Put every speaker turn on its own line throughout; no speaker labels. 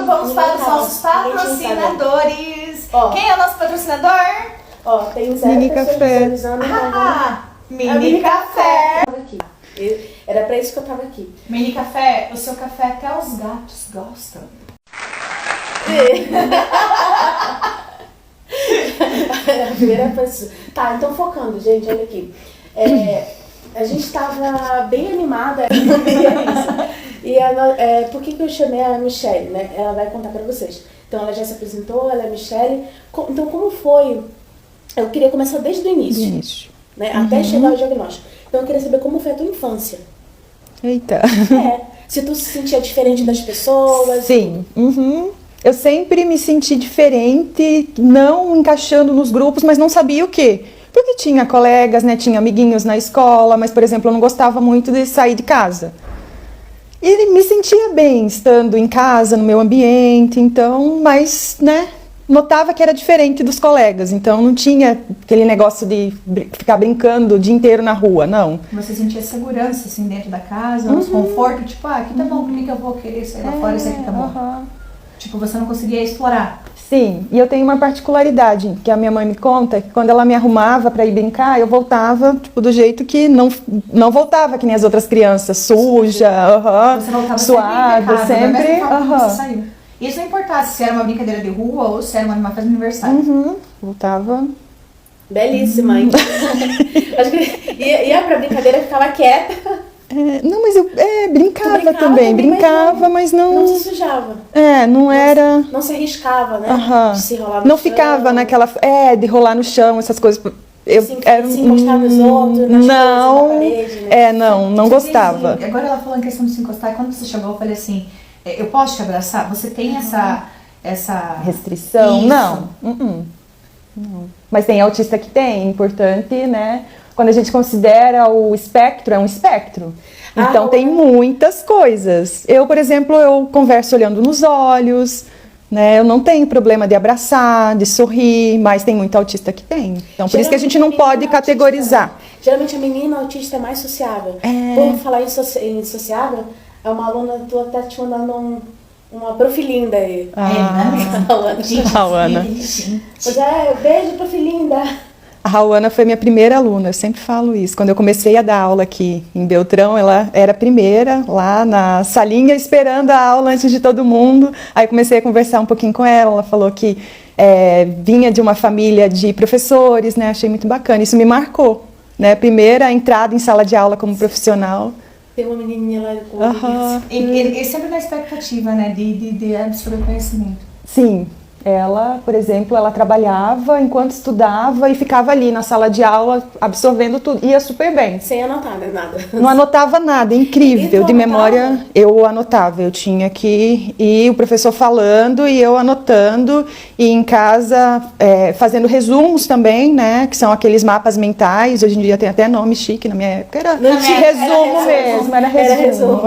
Então vamos para os nossos patrocinadores. Quem é o nosso patrocinador?
Tem zero
Mini
pessoas
Café.
visualizando.
Mini Café.
Era pra isso que eu tava aqui.
Mini Café, o seu café até os gatos gostam.
A primeira pessoa. Tá, então focando, gente, olha aqui. A gente tava bem animada. E por que eu chamei a Michelle, né? Ela vai contar pra vocês. Então ela já se apresentou, ela é a Michelle. Então como foi? Eu queria começar desde o início. Né? Até chegar ao diagnóstico. Então eu queria saber como foi a tua infância.
Eita.
Se tu se sentia diferente das pessoas.
Sim. Eu sempre me senti diferente, não encaixando nos grupos, mas não sabia o quê. Porque tinha colegas, né, tinha amiguinhos na escola, mas, por exemplo, eu não gostava muito de sair de casa. E me sentia bem estando em casa, no meu ambiente, então, mas, né, notava que era diferente dos colegas, então não tinha aquele negócio de ficar brincando o dia inteiro na rua, não.
Você sentia segurança, assim, dentro da casa, um desconforto, tipo, aqui tá bom, por que eu vou querer sair lá fora, isso aqui tá bom? Tipo, você não conseguia explorar.
Sim, e eu tenho uma particularidade, que a minha mãe me conta, que quando ela me arrumava para ir brincar, eu voltava, tipo, do jeito que não voltava que nem as outras crianças, suja,
Você voltava
suada, sempre.
Você saiu. Isso não importasse se era uma brincadeira de rua ou se era uma festa de aniversário.
Voltava.
Belíssima, hein? Acho que ia pra brincadeira, ficava quieta.
Não, mas eu brincava também, mas não...
Não se sujava.
Não era...
Não se arriscava, né? De se rolar no chão.
Não ficava naquela... de rolar no chão, essas coisas.
Se encostar nos outros, nas coisas, na parede, né?
Não gostava.
Agora ela falou em questão de se encostar, e quando você chegou, eu falei assim, eu posso te abraçar? Você tem essa
restrição?
Isso.
Não. Mas tem autista que tem, importante, né? Quando a gente considera o espectro, é um espectro. Então tem muitas coisas. Eu, por exemplo, eu converso olhando nos olhos, né? Eu não tenho problema de abraçar, de sorrir, mas tem muito autista que tem. Então por isso que a gente não pode categorizar.
Geralmente a menina autista é mais sociável. Por falar em sociável, é uma aluna tua até te mandando uma profilinda aí.
A Ana.
Pois beijo, profilinda.
A Rauana foi minha primeira aluna, eu sempre falo isso. Quando eu comecei a dar aula aqui em Beltrão, ela era a primeira, lá na salinha, esperando a aula antes de todo mundo. Aí comecei a conversar um pouquinho com ela falou que vinha de uma família de professores, né? Achei muito bacana, isso me marcou, né? Primeira entrada em sala de aula como profissional.
Tem uma menininha lá com
E sempre na expectativa, né? De absorver conhecimento.
Sim. Ela, por exemplo, ela trabalhava enquanto estudava e ficava ali na sala de aula absorvendo tudo. Ia super bem.
Sem anotar, nada.
Não anotava nada, incrível. De memória, eu anotava. Eu tinha que ir o professor falando e eu anotando. E em casa, fazendo resumos também, né? Que são aqueles mapas mentais. Hoje em dia tem até nome chique. Na minha época era resumo mesmo. Era resumo.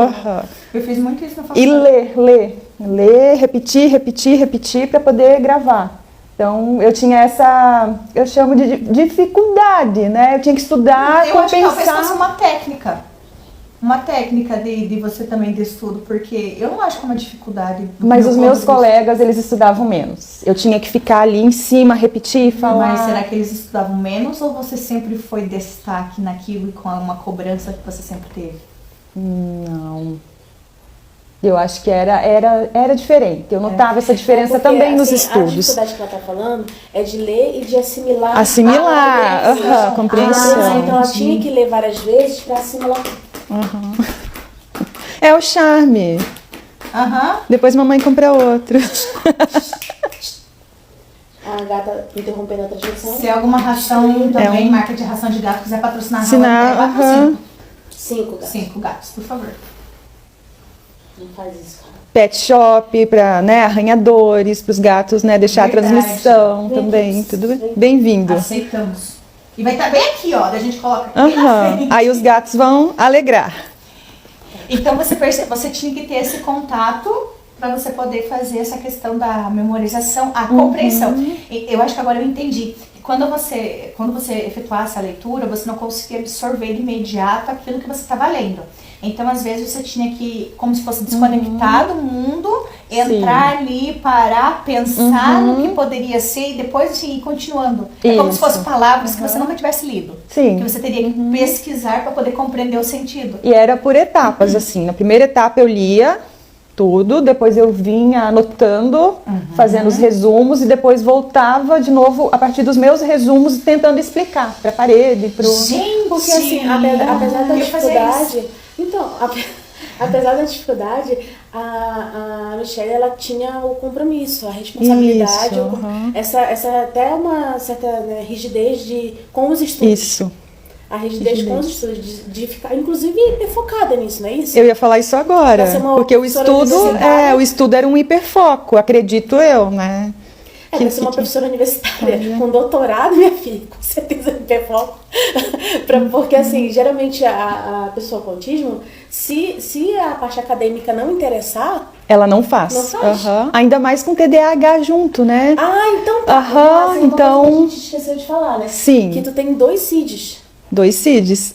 Eu fiz muito isso na faculdade.
E ler, repetir para poder gravar. Então, eu tinha eu chamo de dificuldade, né? Eu tinha que estudar,
compensar. Eu acho que talvez fosse uma técnica de você também de estudo, porque eu não acho que é uma dificuldade.
Mas os meus colegas, eles estudavam menos. Eu tinha que ficar ali em cima, repetir, falar.
Mas será que eles estudavam menos ou você sempre foi destaque naquilo e com uma cobrança que você sempre teve?
Não. Eu acho que era diferente. Eu notava essa diferença também nos estudos.
A dificuldade que ela está falando é de ler e de assimilar.
A compreensão.
Então ela tinha que ler várias vezes para assimilar.
É o charme. Depois mamãe compra outro.
A gata interrompendo a transmissão.
Se é alguma ração também, marca de ração de gato, quiser patrocinar a Raul,
5 gatos.
5 gatos, por favor.
Não faz isso, cara.
Pet shop para, né, arranhadores, para os gatos, né, deixar a transmissão também, tudo bem-vindo.
Aceitamos. E vai estar bem aqui, ó, da gente coloca aqui na frente.
Aí os gatos vão alegrar.
Então você tinha que ter esse contato para você poder fazer essa questão da memorização, a compreensão. Eu acho que agora eu entendi. Quando você efetuasse a leitura, você não conseguia absorver de imediato aquilo que você estava lendo. Então, às vezes, você tinha que, como se fosse desconectar do mundo entrar ali, parar, pensar no que poderia ser e depois assim, ir continuando. É como se fossem palavras que você nunca tivesse lido.
Sim.
Que você teria que pesquisar para poder compreender o sentido.
E era por etapas, assim. Na primeira etapa eu lia tudo, depois eu vinha anotando, fazendo os resumos, e depois voltava de novo a partir dos meus resumos, tentando explicar para a parede, para o...
Gente!
Porque assim, apesar da dificuldade... Então, apesar da dificuldade, a Michelle, ela tinha o compromisso, a responsabilidade,
Isso,
essa até uma certa, né, rigidez com os estudos.
Isso.
A rigidez com os estudos, de ficar, inclusive, focada nisso, não é isso?
Eu ia falar isso agora,
Pra ser uma
porque o
professora
estudo,
universitária.
o estudo era um hiperfoco, acredito eu, né?
Pra ser uma professora universitária com doutorado, minha filha, com certeza hiperfoco. Porque, assim, geralmente a pessoa com autismo, se a parte acadêmica não interessar...
Ela não faz.
Não faz?
Ainda mais com TDAH junto, né?
Então tá.
Aham, então...
A gente esqueceu de falar, né?
Sim.
Que tu tem 2 CIDs.
2 CIDs.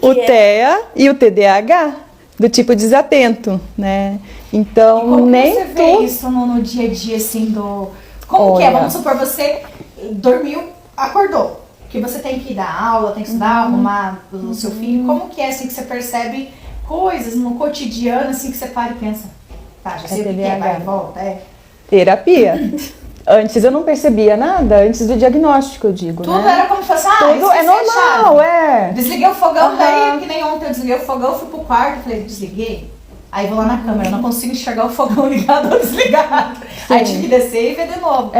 O
que
TEA e o TDAH, do tipo desatento, né? Então,
Como
nem
você vê isso no dia a dia, assim, do... Como que é? Vamos supor, você dormiu, acordou. Que você tem que ir dar aula, tem que estudar, arrumar o seu filho. Como que é, assim, que você percebe coisas no cotidiano, assim, que você para e pensa, tá, já sei o que é, vai e volta,
terapia. Antes eu não percebia nada, antes do diagnóstico, eu digo,
tudo
né?
era como se fosse,
tudo é normal,
Desliguei o fogão, daí, que nem ontem eu desliguei o fogão, fui pro quarto, falei, desliguei. Aí vou lá na câmera, não consigo enxergar o fogão ligado ou desligado. Aí tive que descer e ver de novo.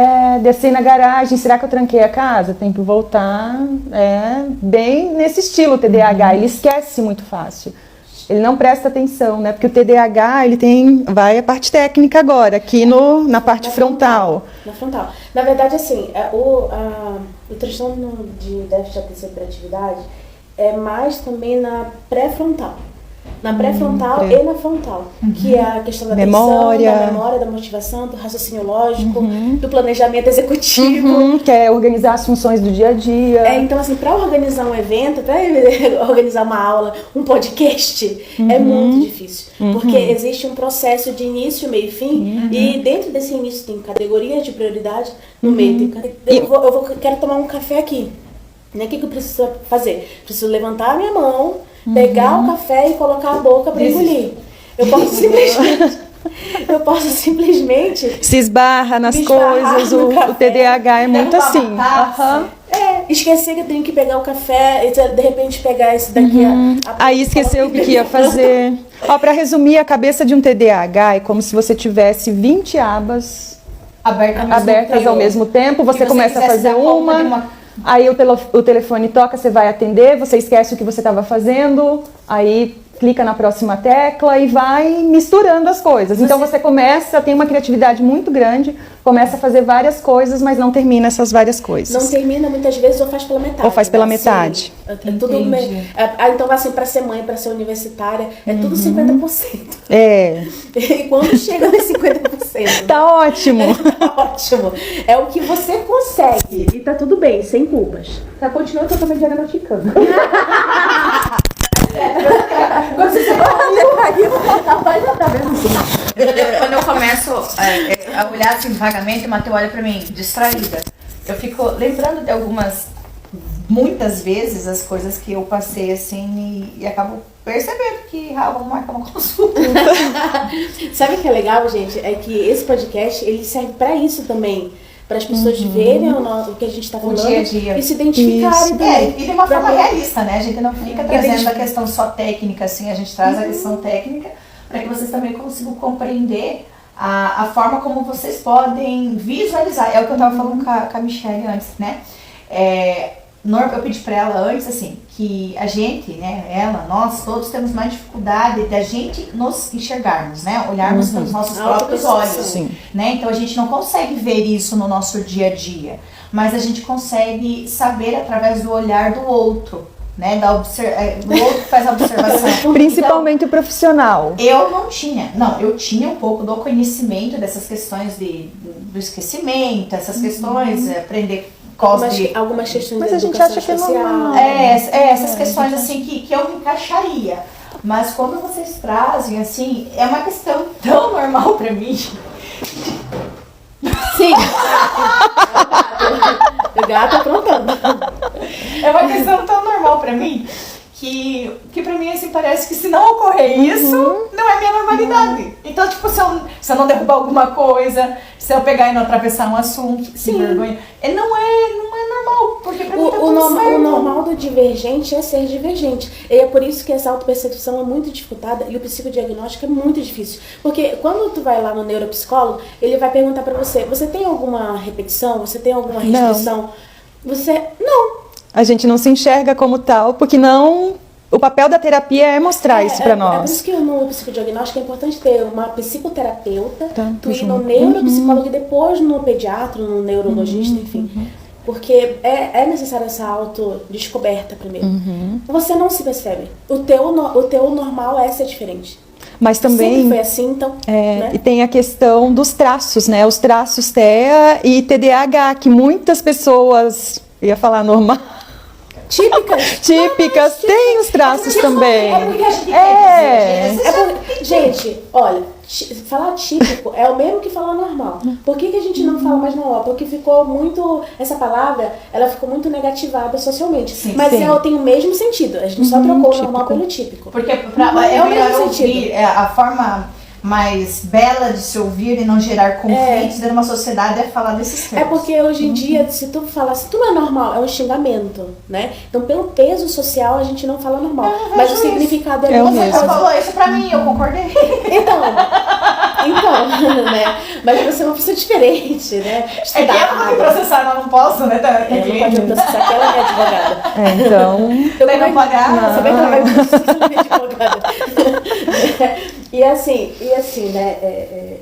Descer na garagem, será que eu tranquei a casa? Tem que voltar. Bem nesse estilo TDAH, ele esquece muito fácil. Ele não presta atenção, né? Porque o TDAH, vai a parte técnica agora, aqui na parte frontal.
Na frontal. Na verdade, assim, o transtorno de déficit de atenção e hiperatividade é mais também na pré-frontal. Na pré-frontal e na frontal, que é a questão da
memória.
atenção, da memória, da motivação, do raciocínio lógico, do planejamento executivo.
Que é organizar as funções do dia a dia.
Então, assim, para organizar um evento, para organizar uma aula, um podcast, é muito difícil. Porque existe um processo de início, meio e fim, e dentro desse início tem categorias de prioridade, no meio tem quero tomar um café aqui. Né? O que eu preciso fazer? Preciso levantar a minha mão, pegar o café e colocar a boca para engolir. Eu posso simplesmente
se esbarra nas coisas, o TDAH é muito assim.
Esquecer que eu tenho que pegar o café e de repente pegar esse daqui.
Aí esqueceu o que ia fazer. Para resumir, a cabeça de um TDAH é como se você tivesse 20 abas abertas ao mesmo tempo. Você começa a fazer uma. Aí o telefone toca, você vai atender, você esquece o que você estava fazendo, aí clica na próxima tecla e vai misturando as coisas. Então você tem uma criatividade muito grande, começa a fazer várias coisas, mas não termina essas várias coisas.
Não termina muitas vezes ou faz pela metade.
Ou faz pela metade.
Tudo então, assim, para ser mãe, para ser universitária, é tudo 50%. E quando chega nos 50%...
Tá ótimo.
Tá ótimo. É o que você consegue. E tá tudo bem, sem culpas. Tá, continua totalmente diagnosticando.
Quando você quando eu começo a olhar assim vagamente, o Matheus olha pra mim, distraída. Eu fico lembrando de muitas vezes, as coisas que eu passei assim e acabo percebendo que vamos marcar uma consulta.
Sabe o que é legal, gente? É que esse podcast, ele serve pra isso também. Para as pessoas verem o que a gente está falando
dia a dia.
E se identificarem também.
E de uma forma realista, né? A gente não fica trazendo a questão só técnica, assim, a gente traz a questão técnica para que vocês também consigam compreender a forma como vocês podem visualizar. É o que eu estava falando com a Michelle antes, né? Eu pedi para ela antes, assim, que a gente, né, nós todos temos mais dificuldade da gente nos enxergarmos, né, olharmos pelos nossos próprios olhos, né, então a gente não consegue ver isso no nosso dia a dia, mas a gente consegue saber através do olhar do outro, né, o outro faz a observação.
Principalmente o profissional.
Eu tinha um pouco do conhecimento dessas questões do esquecimento, essas questões, aprender
algumas questões
mas
de
a gente
educação
acha que é
especial.
normal.
Essas questões assim que eu me encaixaria. Mas quando vocês trazem, assim, é uma questão tão normal pra mim.
Sim. O gato aprontando.
É uma questão tão normal pra mim que pra mim, assim, parece que se não ocorrer isso, não é minha normalidade. Então, tipo, se eu não derrubar alguma coisa, se eu pegar e não atravessar um assunto, sem vergonha, não é normal, porque pra mim tá tudo certo.
O normal do divergente é ser divergente. E é por isso que essa autopercepção é muito dificultada e o psicodiagnóstico é muito difícil. Porque quando tu vai lá no neuropsicólogo, ele vai perguntar pra você, você tem alguma repetição? Você tem alguma restrição? Não.
A gente não se enxerga como tal, porque não... O papel da terapia é mostrar isso pra nós.
É por isso que no psicodiagnóstico é importante ter uma psicoterapeuta, tu ir
junto.
no neuropsicólogo e depois no pediatra, no neurologista, enfim. Porque é necessária essa autodescoberta primeiro. Você não se percebe. O teu normal é ser diferente.
Mas também...
Sempre foi assim, então... né?
E tem a questão dos traços, né? Os traços TEA e TDAH, que muitas pessoas... Eu ia falar normal... Típicas, tem os traços também.
É porque a gente quer dizer,
gente, olha, falar típico é o mesmo que falar normal. Por que a gente não fala mais normal? Porque ficou muito... Essa palavra, ela ficou muito negativada socialmente. Mas ela tem o mesmo sentido. A gente só trocou o normal pelo típico.
Porque é o melhor ouvir, a forma mais bela de se ouvir e não gerar conflitos dentro de uma sociedade é falar desses termos.
É porque hoje em dia, se tu não é normal, é um xingamento, né? Então, pelo peso social, a gente não fala normal. Mas o significado é
o
mesmo.
mesmo.
Você falou isso pra mim, eu concordei.
Então, né? Mas você é uma pessoa diferente, né?
É que eu vou me processar, mas não posso, né?
Ela não pode me processar, que ela é advogada.
Então...
Daí não pagar,
você vai que ela vai me processar, ela é advogada. E assim, né,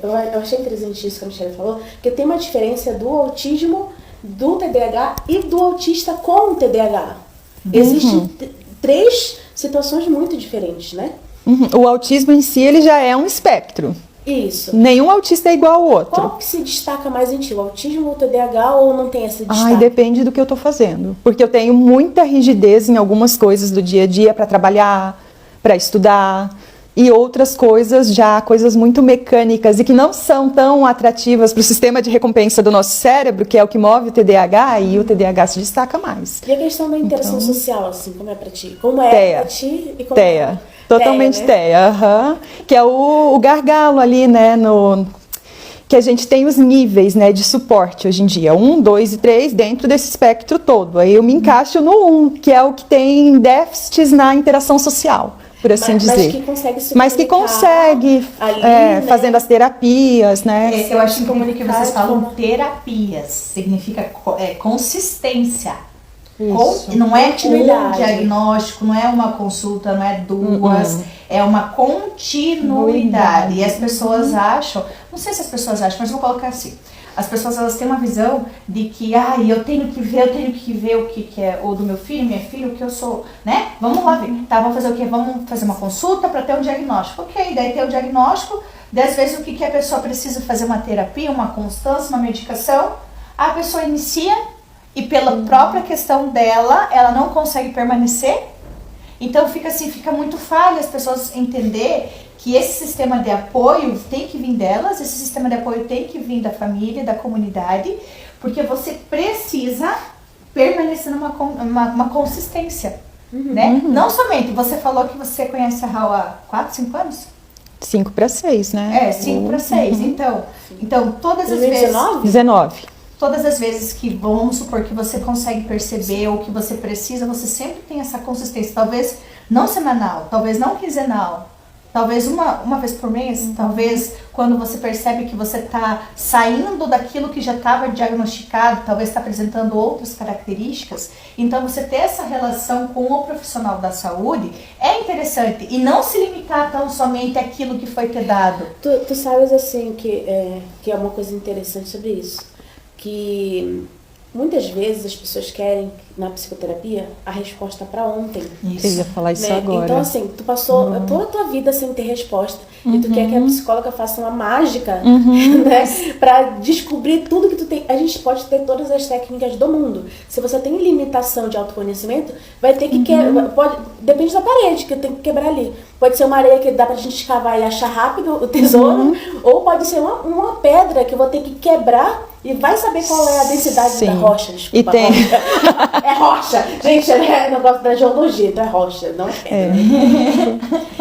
eu achei interessante isso que a Michelle falou, porque tem uma diferença do autismo, do TDAH e do autista com o TDAH. Existem 3 situações muito diferentes, né?
O autismo em si, ele já é um espectro.
Isso.
Nenhum autista é igual ao outro.
Qual que se destaca mais em ti, o autismo ou o TDAH, ou não tem esse destaque?
Depende do que eu tô fazendo. Porque eu tenho muita rigidez em algumas coisas do dia a dia para trabalhar, para estudar... E outras coisas, coisas muito mecânicas e que não são tão atrativas para o sistema de recompensa do nosso cérebro, que é o que move o TDAH, e o TDAH se destaca mais.
E a questão da interação social, assim, como é para ti? Como é para ti e como
é? Totalmente TEA, que é o gargalo ali, né, que a gente tem os níveis, né, de suporte hoje em dia, 1, 2 e 3, dentro desse espectro todo. Aí eu me encaixo no 1, que é o que tem déficits na interação social. Por assim dizer.
Mas que consegue
ali, fazendo as terapias, né?
Eu acho incrível que vocês falam terapias, significa consistência. Não é um diagnóstico, não é uma consulta, não é 2, é uma continuidade. E as pessoas acham, não sei se as pessoas acham, mas vou colocar assim. As pessoas, elas têm uma visão de que, eu tenho que ver o que é o do meu filho, minha filha, o que eu sou, né? Vamos lá ver. Tá, vamos fazer o quê? Vamos fazer uma consulta para ter um diagnóstico. Ok, daí ter o diagnóstico, 10 vezes o que a pessoa precisa fazer uma terapia, uma constância, uma medicação, a pessoa inicia e pela própria questão dela, ela não consegue permanecer. Então fica muito falho as pessoas entender que esse sistema de apoio tem que vir delas, esse sistema de apoio tem que vir da família, da comunidade, porque você precisa permanecer numa consistência, né? Não somente, você falou que você conhece a Raul há 4, 5 anos?
5 para 6, né?
5 para 6, então todas as vezes...
19.
Todas as vezes que, vamos supor, que você consegue perceber ou que você precisa, você sempre tem essa consistência, talvez não semanal, talvez não quinzenal, talvez uma vez por mês, talvez quando você percebe que você está saindo daquilo que já estava diagnosticado, talvez está apresentando outras características. Então, você ter essa relação com o profissional da saúde é interessante. E não se limitar tão somente àquilo que foi te dado.
Tu sabes, assim, que é uma coisa interessante sobre isso. Que muitas vezes as pessoas querem, na psicoterapia, a resposta para ontem.
Eu ia falar isso
Né?
agora.
Então, assim, tu passou toda a tua vida sem ter resposta. E tu quer que a psicóloga faça uma mágica, né? Pra descobrir tudo que tu tem. A gente pode ter todas as técnicas do mundo. Se você tem limitação de autoconhecimento, vai ter que depende da parede que tem que quebrar ali. Pode ser uma areia que dá pra gente escavar e achar rápido o tesouro, ou pode ser uma pedra que eu vou ter que quebrar e vai saber qual é a densidade da rocha. Desculpa,
e tem...
rocha. É rocha. Gente, é negócio da geologia, então é rocha, não é pedra.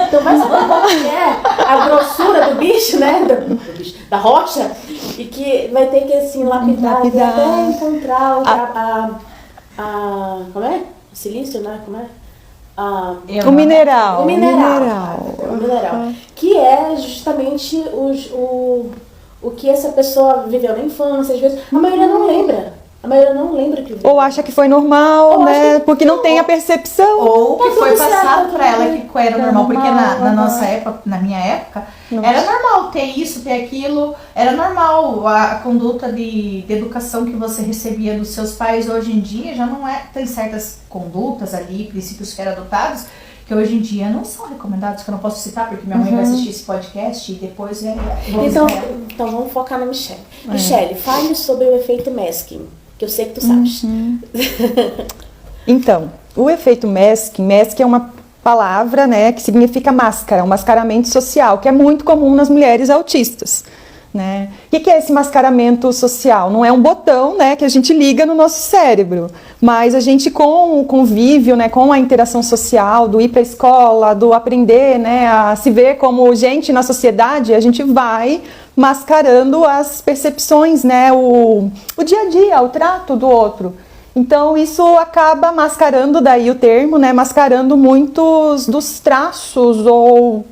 Então vai saber qual que é a grossura do bicho, né? Da rocha, e que vai ter que assim lapidar. Até encontrar como é? O silício, né? Como é?
O mineral.
O mineral. Que é justamente o que essa pessoa viveu na infância. Às vezes, a maioria não lembra. A maioria não lembra que viveu.
Ou acha que foi normal, né? Porque não tem a percepção.
Ou que foi passado pra ela que era normal. Porque na nossa época, na minha época, era normal ter isso, ter aquilo. Era normal a conduta de educação que você recebia dos seus pais. Hoje em dia já não é. Tem certas condutas ali, princípios que eram adotados, que hoje em dia não são recomendados, que eu não posso citar, porque minha mãe vai assistir esse podcast e depois
Então vamos focar na Michelle. Michelle, fale sobre o efeito masking, que eu sei que tu sabes.
Então, o efeito masking é uma palavra, né, que significa máscara, um mascaramento social, que é muito comum nas mulheres autistas. Né? O que é esse mascaramento social? Não é um botão, né, que a gente liga no nosso cérebro, mas a gente com o convívio, né, com a interação social, do ir para a escola, do aprender, né, a se ver como gente na sociedade, a gente vai mascarando as percepções, né, o dia a dia, o trato do outro. Então isso acaba mascarando, daí o termo, né, mascarando muitos dos traços ou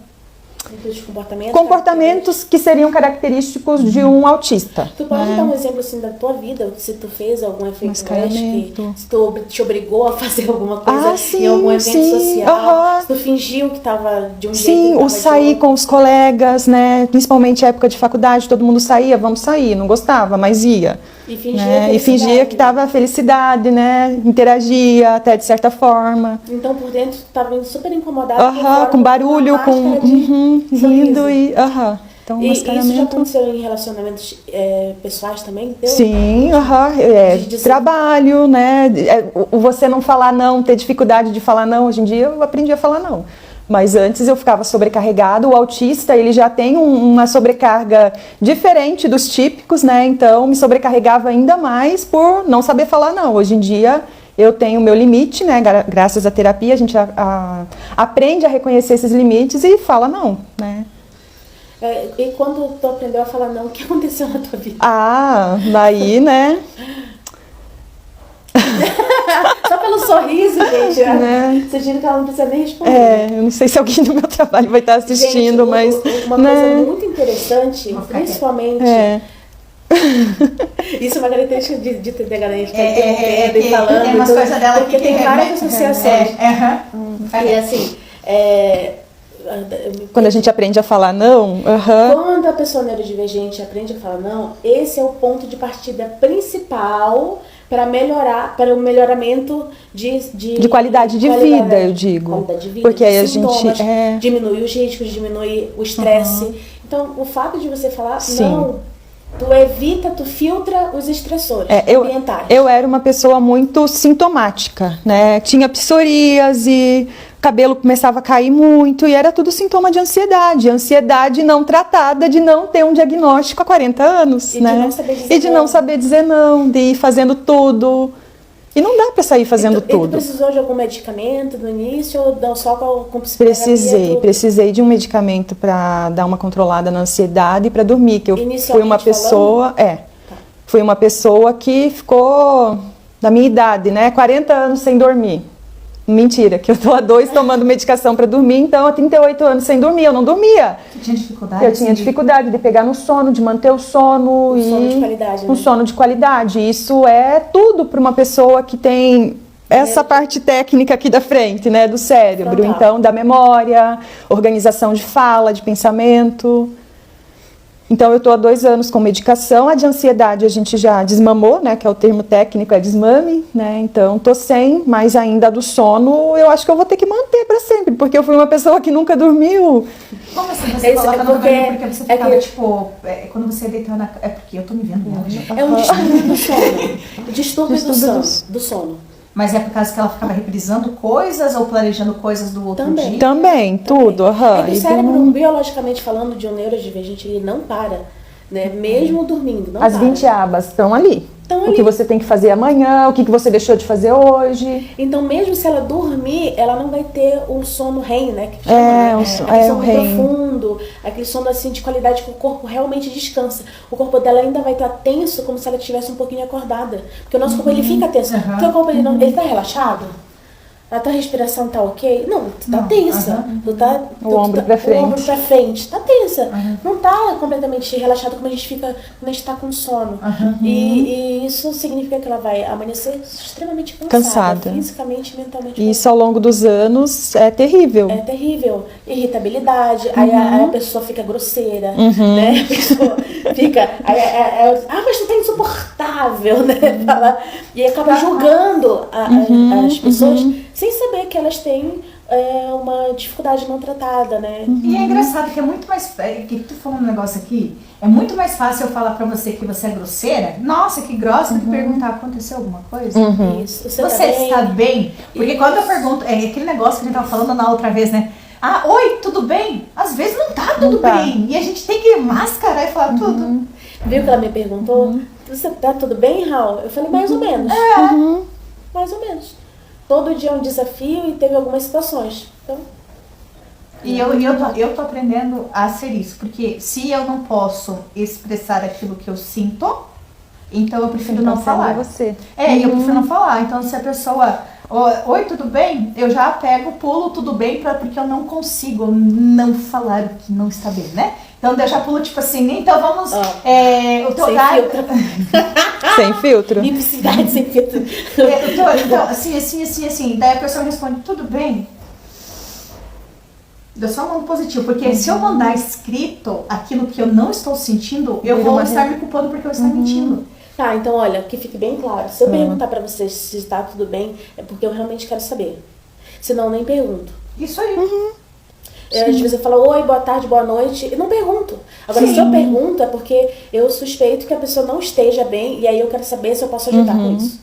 comportamentos que seriam característicos de um autista.
Tu pode dar um exemplo assim da tua vida, se tu fez algum efeito masking, se tu te obrigou a fazer alguma coisa em algum evento social, se tu fingiu que estava de um jeito.
Sim, o sair com os colegas, né? Principalmente época de faculdade, todo mundo saía, vamos sair, não gostava, mas ia.
E
fingia que estava felicidade, né? Interagia até de certa forma.
Então por dentro tu estava super incomodado
com barulho, com rindo e Então,
e isso já aconteceu em relacionamentos pessoais também?
Sim, trabalho, né? Você não falar não, ter dificuldade de falar não. Hoje em dia eu aprendi a falar não. Mas antes eu ficava sobrecarregado. O autista, ele já tem uma sobrecarga diferente dos típicos, né? Então me sobrecarregava ainda mais por não saber falar não. Hoje em dia eu tenho o meu limite, né? Graças à terapia a gente aprende a reconhecer esses limites e fala não, né?
E quando tu aprendeu a falar não, o que aconteceu na tua vida?
Daí, né?
Só pelo sorriso, gente, né? Você diz que ela não precisa nem responder.
Eu não sei se alguém do meu trabalho vai estar assistindo,
gente,
mas...
Uma coisa muito interessante, principalmente... Isso é uma característica de TDAH, a gente tá interrompendo e falando.
Tem umas coisas dela
porque tem várias associações. E assim...
Quando a gente aprende a falar não...
Quando a pessoa neurodivergente aprende a falar não, esse é o ponto de partida principal para o melhoramento de
qualidade de vida, eu digo.
Qualidade de vida,
porque aí a gente
diminui os riscos, diminui o estresse. Então, o fato de você falar não, tu filtra os estressores ambientais.
Eu era uma pessoa muito sintomática, né? Tinha psoríase, cabelo começava a cair muito e era tudo sintoma de ansiedade. Ansiedade não tratada de não ter um diagnóstico há 40 anos, né? De não saber dizer não, de ir fazendo tudo. E não dá para sair fazendo tudo.
Tu precisou de algum medicamento no início ou só com psicoterapia?
Precisei de um medicamento para dar uma controlada na ansiedade e para dormir, que eu fui uma pessoa, fui uma pessoa que ficou da minha idade, né, 40 anos sem dormir. Mentira, que eu tô há 2 tomando medicação para dormir, então há 38 anos sem dormir, eu não dormia.
Você tinha dificuldade?
Eu tinha dificuldade de pegar no sono, de manter o sono.
Sono de qualidade,
um sono de qualidade. Isso é tudo para uma pessoa que tem essa parte técnica aqui da frente, né, do cérebro. Então, da memória, organização de fala, de pensamento. Então eu tô há 2 anos com medicação. A de ansiedade a gente já desmamou, né? Que é o termo técnico, é desmame, né? Então tô sem, mas ainda a do sono eu acho que eu vou ter que manter para sempre, porque eu fui uma pessoa que nunca dormiu.
Como assim você coloca no cabelo porque você ficava, tipo, quando você deitou na... É porque eu tô me vendo mesmo.
É um distúrbio do sono. Distúrbio do sono.
Mas é por causa que ela ficava reprisando coisas ou planejando coisas do outro dia?
Também, tudo.
É que o cérebro, biologicamente falando, de um neurodivergente, ele não para, né? Mesmo dormindo, não
As
para.
20 abas estão ali.
Estão
O
ali.
que você tem que fazer amanhã, o que você deixou de fazer hoje.
Então, mesmo se ela dormir, ela não vai ter o sono REM, né? Que chama,
o
aquele sono
REM.
profundo, aquele sono assim de qualidade que o corpo realmente descansa. O corpo dela ainda vai estar tenso, como se ela estivesse um pouquinho acordada. Porque o nosso corpo, ele fica tenso. Porque o corpo, ele tá relaxado? A tua respiração tá ok? Não, tu tá tensa. Tu tá,
O ombro pra frente.
O ombro pra frente. Tá tensa. Não tá completamente relaxado como a gente fica quando a gente tá com sono. E isso significa que ela vai amanhecer extremamente cansada. Fisicamente e mentalmente.
E isso ao longo dos anos é terrível.
É terrível. Irritabilidade, aí a pessoa fica grosseira, né? A pessoa fica... mas tu tá insuportável, né? Fala, e acaba julgando as pessoas sem saber que elas têm uma dificuldade não tratada, né?
E é engraçado que é muito mais... Que tu falou um negócio aqui, é muito mais fácil eu falar pra você que você é grosseira. Nossa, que grossa, do que perguntar, aconteceu alguma coisa?
Isso.
Você está bem? Porque quando eu pergunto, é aquele negócio que a gente tava falando na outra vez, né? Ah, oi, tudo bem? Às vezes não tá tudo bem. E a gente tem que mascarar e falar tudo.
Viu que ela me perguntou? Você tá tudo bem, Raul? Eu falei, mais ou menos. Mais ou menos. Todo dia é um desafio e teve algumas situações. Então...
E eu tô aprendendo a ser isso. Porque se eu não posso expressar aquilo que eu sinto, então eu prefiro não falar.
Você.
Eu prefiro não falar. Então se a pessoa... Oi, tudo bem? Eu já pego, pulo, tudo bem, porque eu não consigo não falar o que não está bem, né? Então eu já pulo tipo assim, então vamos... o teu horário...
Sem filtro.
Nimbicidade sem filtro.
Então, assim. Daí a pessoa responde, tudo bem? Eu só mando positivo, porque se eu mandar escrito aquilo que eu não estou sentindo, eu vou estar me culpando porque eu estou mentindo.
Tá, então olha, que fique bem claro. Se eu perguntar pra você se está tudo bem, é porque eu realmente quero saber. Senão eu nem pergunto.
Isso aí.
Às vezes eu falo, oi, boa tarde, boa noite. Eu não pergunto. Agora, se eu pergunto, é porque eu suspeito que a pessoa não esteja bem e aí eu quero saber se eu posso ajudar com isso.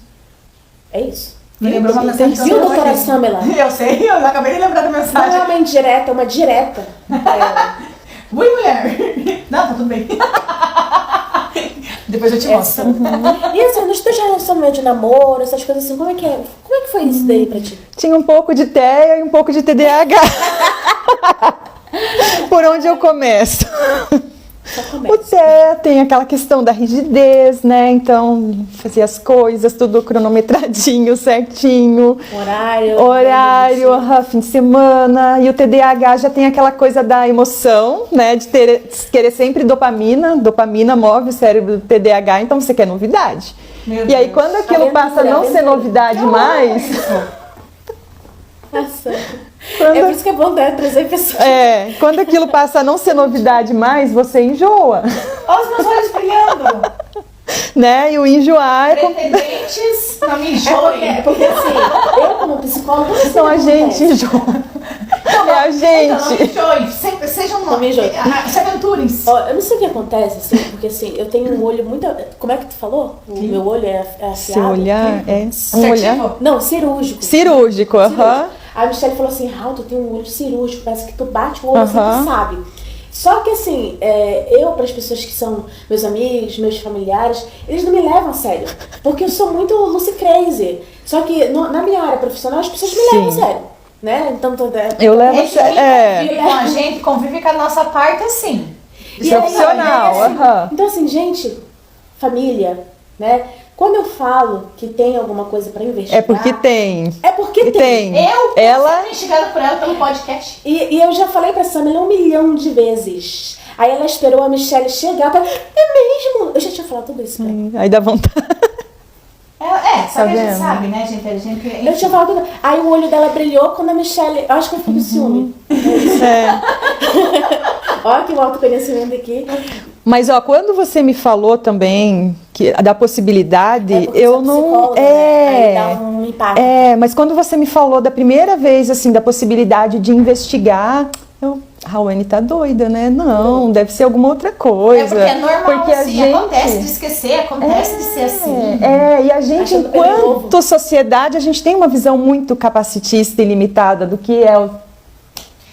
É isso.
Me lembrou uma mensagem.
Viu, doutora Samela?
Eu sei, eu acabei de lembrar da mensagem.
Não é uma indireta, é uma direta.
Ui, mulher! Não, tá tudo bem. Depois eu te mostro.
E assim, nos teus relacionamentos de namoro, essas coisas assim, como é que foi isso daí pra ti?
Tinha um pouco de TEA e um pouco de TDAH. Por onde eu começo? O TEA tem aquela questão da rigidez, né? Então, fazia as coisas, tudo cronometradinho, certinho. Horário, fim de semana. E o TDAH já tem aquela coisa da emoção, né? De querer sempre dopamina. Dopamina move o cérebro do TDAH, então você quer novidade. E aí, quando aquilo passa a não ser novidade mais...
Nossa... É por isso que é bom, né? Trazer pessoas.
Quando aquilo passa a não ser novidade mais, você enjoa.
Olha os meus olhos brilhando.
Né? E o enjoar
pretendentes não me enjoem.
Porque assim, eu como psicóloga não sei
então a gente enjoa. É a gente.
Então, não me enjoem. Sempre sejam se aventurem.
Eu não sei o que acontece, assim, porque assim, eu tenho um olho muito... Como é que tu falou? O meu olho é afiado?
Seu olhar é um olhar...
Não, cirúrgico.
Cirúrgico,
A Michelle falou assim, Raul, tu tem um olho cirúrgico, parece que tu bate o olho assim, tu sabe. Só que assim, eu, para as pessoas que são meus amigos, meus familiares, eles não me levam a sério. Porque eu sou muito Lucy Crazy. Só que na minha área profissional, as pessoas me levam a sério. Né? Então,
eu levo a sério.
Convive com a gente, convive com a nossa parte assim.
Isso é opcional.
Então assim, gente, família, né? Quando eu falo que tem alguma coisa pra investigar...
É porque tem.
É porque tem.
Ela fui instigada por ela pelo podcast.
E eu já falei pra Samela 1 milhão de vezes. Aí ela esperou a Michelle chegar pra... É mesmo? Eu já tinha falado tudo isso pra ela.
Aí dá vontade.
Só que a gente sabe, né, gente?
Eu tinha falado tudo. Aí o olho dela brilhou quando a Michelle... Eu acho que eu fiquei com ciúme. Olha que autoconhecimento aqui.
Mas ó, quando você me falou também da possibilidade, eu não
Aí dá um impacto.
mas quando você me falou da primeira vez assim da possibilidade de investigar, Rawane tá doida, né? Não, deve ser alguma outra coisa.
Porque é normal,
porque
assim,
a gente
acontece de esquecer, acontece de ser assim.
E a gente, enquanto sociedade, a gente tem uma visão muito capacitista e limitada do que é o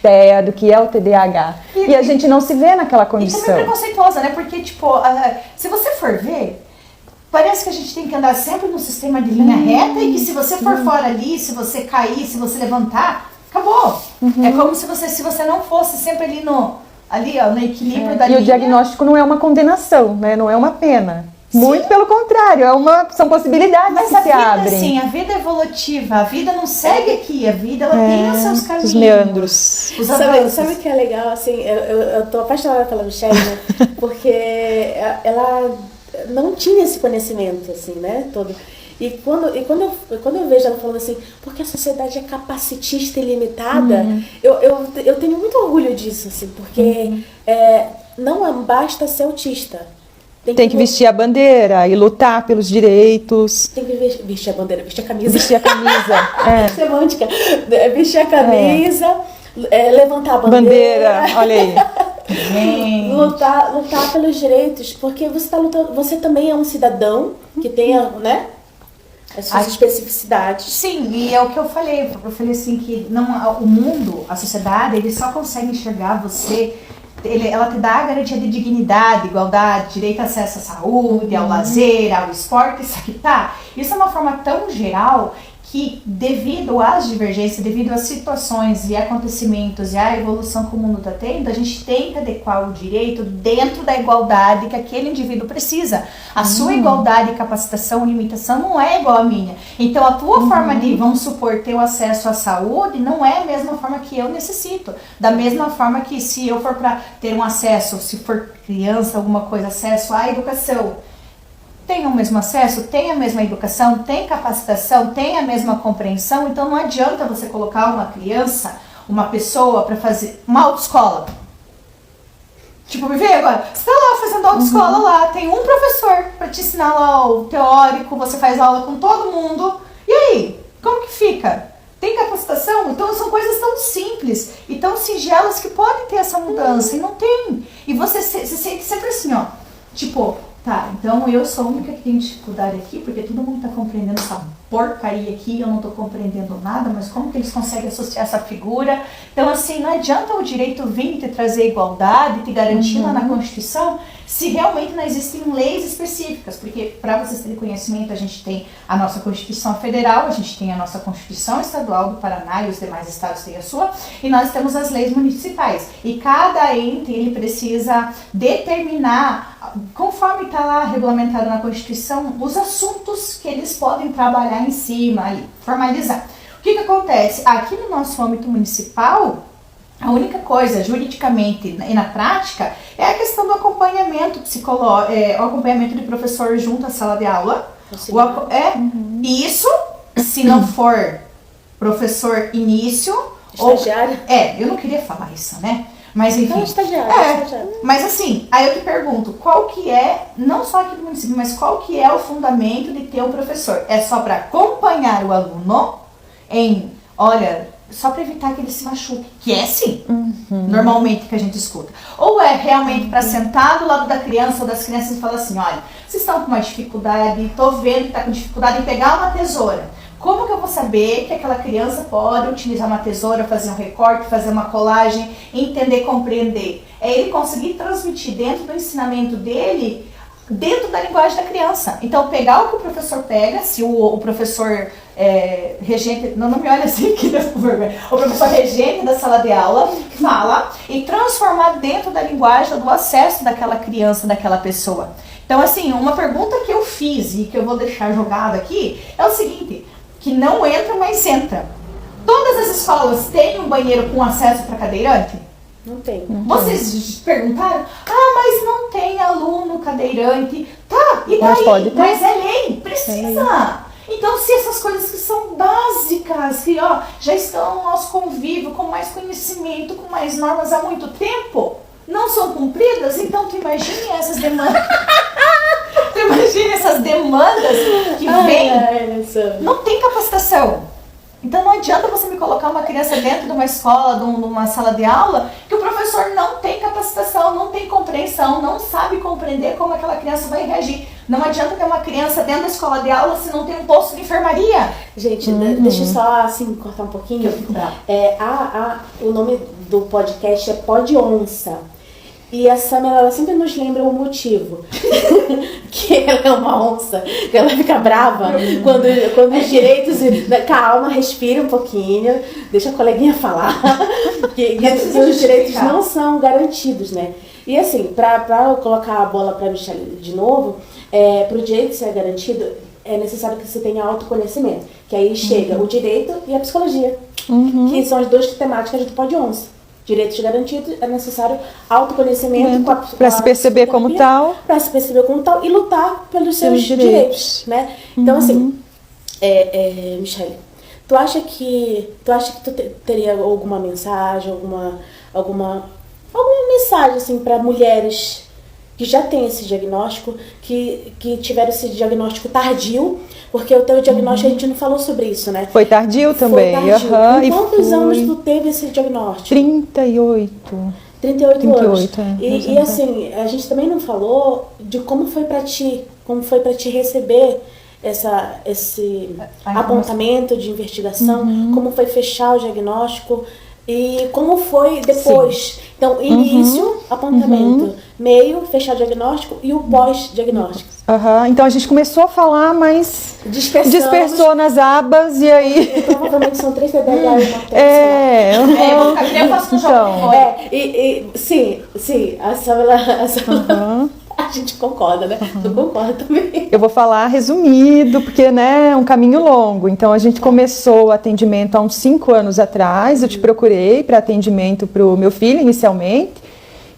TEA, do que é o TDAH. E a gente não se vê naquela condição.
E também preconceituosa, né? Porque, tipo, se você for ver, parece que a gente tem que andar sempre num sistema de linha reta e que se você for fora ali, se você cair, se você levantar, acabou. É como se você não fosse sempre ali no equilíbrio da linha.
E o diagnóstico não é uma condenação, né? Não é uma pena.
Sim.
Muito pelo contrário, são possibilidades
Mas
que
a
se
vida,
abrem.
sim, a vida é evolutiva, a vida não segue aqui, a vida ela tem os seus caminhos.
Os meandros.
Os avanços.
Sabe o que é legal, assim, eu tô apaixonada pela Michelle, né? Porque ela não tinha esse conhecimento, assim, né, todo. E quando eu vejo ela falando assim, porque a sociedade é capacitista e limitada, eu tenho muito orgulho disso, assim, porque não basta ser autista.
Tem que vestir a bandeira e lutar pelos direitos.
Tem que vestir a bandeira, vestir a camisa.
Vestir a camisa.
Semântica. Vestir a camisa, levantar a bandeira.
Olha aí.
lutar pelos direitos, porque você tá lutando, você também é um cidadão que tenha, né, as suas especificidades.
Sim, e é o que eu falei. Eu falei assim que o mundo, a sociedade, ele só consegue enxergar você. Ela te dá a garantia de dignidade, igualdade, direito a acesso à saúde, ao lazer, ao esporte, isso é uma forma tão geral que, devido às divergências, devido às situações e acontecimentos e à evolução que o mundo está tendo, a gente tem que adequar o direito dentro da igualdade que aquele indivíduo precisa. A sua igualdade, capacitação, limitação não é igual à minha. Então, a tua forma de, vamos supor, ter o acesso à saúde não é a mesma forma que eu necessito. Da mesma forma que se eu for para ter um acesso, se for criança, alguma coisa, acesso à educação, tem o mesmo acesso, tem a mesma educação, tem capacitação, tem a mesma compreensão, então não adianta você colocar uma criança, uma pessoa para fazer uma autoescola. Tipo, me vê agora, você tá lá fazendo autoescola lá, tem um professor para te ensinar lá o teórico, você faz aula com todo mundo, e aí, como que fica? Tem capacitação? Então são coisas tão simples e tão singelas que podem ter essa mudança, e não tem. E você se sente sempre assim, ó, tipo... Tá, então eu sou a única que tem dificuldade aqui, porque todo mundo tá compreendendo essa porcaria aqui, eu não tô compreendendo nada, mas como que eles conseguem associar essa figura? Então, assim, não adianta o direito vir e te trazer igualdade, te garantir lá na Constituição, se realmente não existem leis específicas, porque para vocês terem conhecimento, a gente tem a nossa Constituição Federal, a gente tem a nossa Constituição Estadual do Paraná e os demais estados têm a sua, e nós temos as leis municipais. E cada ente, ele precisa determinar, conforme está lá regulamentado na Constituição, os assuntos que eles podem trabalhar em cima, ali, formalizar. O que acontece? Aqui no nosso âmbito municipal, a única coisa, juridicamente e na prática, é a questão do acompanhamento psicológico, o acompanhamento de professor junto à sala de aula. Isso, se não for professor início...
Estagiário?
Eu não queria falar isso, né? Mas enfim.
Não, estagiário.
Mas assim, aí eu te pergunto, qual que é, não só aqui do município, mas qual que é o fundamento de ter um professor? É só para acompanhar o aluno em, olha, só para evitar que ele se machuque, que é sim, normalmente que a gente escuta. Ou é realmente para sentar do lado da criança ou das crianças e falar assim, olha, vocês estão com uma dificuldade, tô vendo que está com dificuldade em pegar uma tesoura. Como que eu vou saber que aquela criança pode utilizar uma tesoura, fazer um recorte, fazer uma colagem, entender, compreender? É ele conseguir transmitir dentro do ensinamento dele, dentro da linguagem da criança. Então, pegar o que o professor pega, se o professor regente, não me olha assim, que o professor regente da sala de aula fala, e transformar dentro da linguagem do acesso daquela criança, daquela pessoa. Então, assim, uma pergunta que eu fiz e que eu vou deixar jogada aqui é o seguinte... que não entra, mas entra. Todas as escolas têm um banheiro com acesso para cadeirante?
Não tem.
Vocês perguntaram? Mas não tem aluno cadeirante. Tá, e
Mas
daí?
pode ter.
Mas é lei, precisa. Então, se essas coisas que são básicas, que já estão no nosso convívio, com mais conhecimento, com mais normas há muito tempo, não são cumpridas, então tu imagine essas demandas. Tu imagina essas demandas que vêm. Não tem capacitação. Então não adianta você me colocar uma criança dentro de uma escola, de uma sala de aula, que o professor não tem capacitação, não tem compreensão, não sabe compreender como aquela criança vai reagir. Não adianta ter uma criança dentro da escola de aula se não tem um posto de enfermaria.
Gente, deixa eu só assim cortar um pouquinho. O nome do podcast é Pod Onça. E a Samia, ela sempre nos lembra o motivo. Que ela é uma onça, que ela fica brava quando os direitos... Calma, respira um pouquinho, deixa a coleguinha falar. que os direitos não são garantidos, né? E assim, pra eu colocar a bola pra Michelle de novo, pro direito ser garantido, é necessário que você tenha autoconhecimento. Que aí chega o direito e a psicologia. Que são as duas temáticas do Pod Onça. Direitos garantidos, é necessário autoconhecimento
para se perceber como tal.
Para se perceber como tal e lutar pelos seus direitos, né? Então, assim, Michelle, tu acha que tu teria alguma mensagem, alguma mensagem, assim, para mulheres que já têm esse diagnóstico, que tiveram esse diagnóstico tardio, porque o teu diagnóstico a gente não falou sobre isso, né?
Foi tardio também.
Foi tardio. Quantos anos tu teve esse diagnóstico?
38
anos. E assim, a gente também não falou de como foi pra ti receber esse apontamento de investigação, como foi fechar o diagnóstico e como foi depois. Sim. Então, início, apontamento, meio, fechar o diagnóstico e o pós-diagnóstico.
Então a gente começou a falar, mas dispersou nas abas e aí...
Provavelmente são 3 TDAH e uma
eu faço no jogo.
Sim, a Samela... A gente concorda, né? Tu concorda também.
Eu vou falar resumido, porque, né, é um caminho longo. Então, a gente começou o atendimento há uns 5 anos atrás. Eu te procurei para atendimento para o meu filho, inicialmente,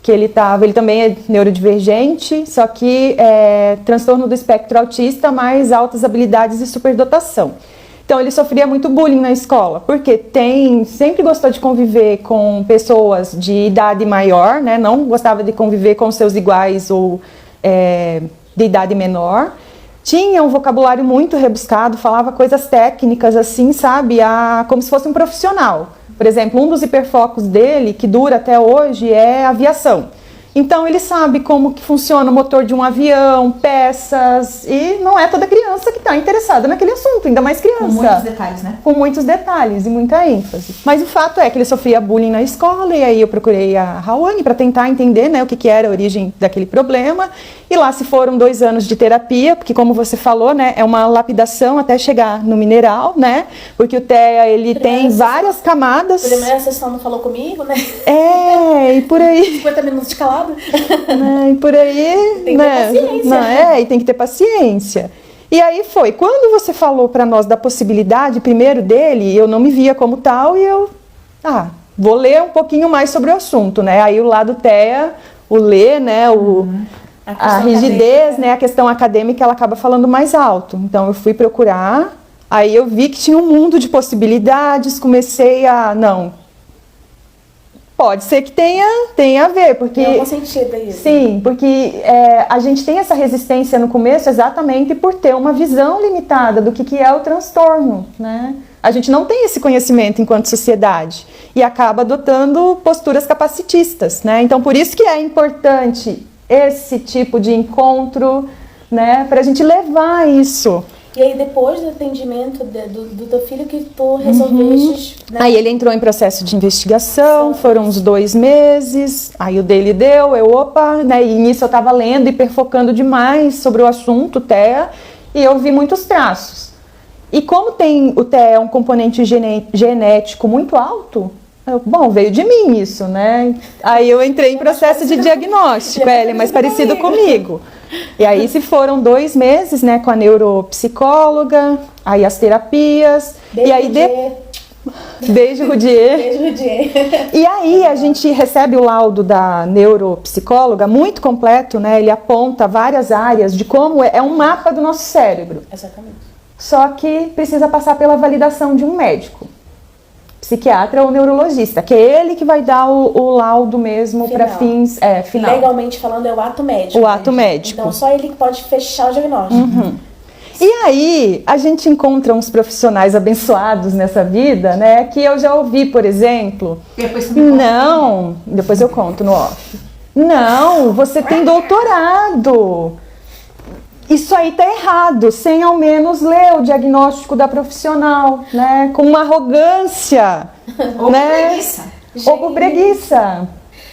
que ele também é neurodivergente, só que é transtorno do espectro autista, mais altas habilidades e superdotação. Então, ele sofria muito bullying na escola, porque sempre gostou de conviver com pessoas de idade maior, né? Não gostava de conviver com seus iguais ou de idade menor. Tinha um vocabulário muito rebuscado, falava coisas técnicas assim, sabe? Como se fosse um profissional. Por exemplo, um dos hiperfocos dele, que dura até hoje, é aviação. Então ele sabe como que funciona o motor de um avião, peças, e não é toda criança que está interessada naquele assunto, ainda mais criança.
Com muitos detalhes, né?
Com muitos detalhes e muita ênfase. Mas o fato é que ele sofria bullying na escola, e aí eu procurei a Rawane para tentar entender, né, o que era a origem daquele problema. E lá se foram 2 anos de terapia, porque como você falou, né, é uma lapidação até chegar no mineral, né? Porque o TEA, ele tem várias camadas.
Primeira sessão não falou comigo, né?
E por aí.
50 minutos de calado.
E por aí,
tem que ter paciência.
E tem que ter paciência. E aí foi, quando você falou para nós da possibilidade, primeiro dele, eu não me via como tal, e eu, vou ler um pouquinho mais sobre o assunto, né? Aí o lado TEA, o ler, né, a rigidez, né, a questão acadêmica, ela acaba falando mais alto. Então eu fui procurar, aí eu vi que tinha um mundo de possibilidades, comecei pode ser que tenha a ver, porque...
Tem algum sentido isso.
Sim, porque a gente tem essa resistência no começo exatamente por ter uma visão limitada do que é o transtorno, né? A gente não tem esse conhecimento enquanto sociedade e acaba adotando posturas capacitistas, né? Então, por isso que é importante esse tipo de encontro, né? Para a gente levar isso.
E aí, depois do atendimento do teu filho, que tu resolveste... Né?
Aí ele entrou em processo de investigação, foram uns 2 meses, aí o dele deu, né? E nisso eu estava lendo e perfocando demais sobre o assunto, TEA, e eu vi muitos traços. E como o TEA é um componente genético muito alto, veio de mim isso, né? Aí eu entrei em processo de diagnóstico, ele é mais parecido comigo. E aí se foram 2 meses, né, com a neuropsicóloga, aí as terapias, Beijo, Rudier. E aí a gente recebe o laudo da neuropsicóloga muito completo, né? Ele aponta várias áreas de como é um mapa do nosso cérebro.
Exatamente.
Só que precisa passar pela validação de um médico. psiquiatra ou neurologista, que é ele que vai dar o laudo mesmo para fins final.
Legalmente falando, é o ato médico.
O ato médico.
Então, só ele que pode fechar o diagnóstico.
E aí, a gente encontra uns profissionais abençoados nessa vida, né? Que eu já ouvi, por exemplo...
Depois você me conta.
Depois eu conto no off. Não, você tem doutorado. Isso aí tá errado, sem ao menos ler o diagnóstico da profissional, né? Com uma arrogância.
Ou
né?
preguiça.
Ou por preguiça.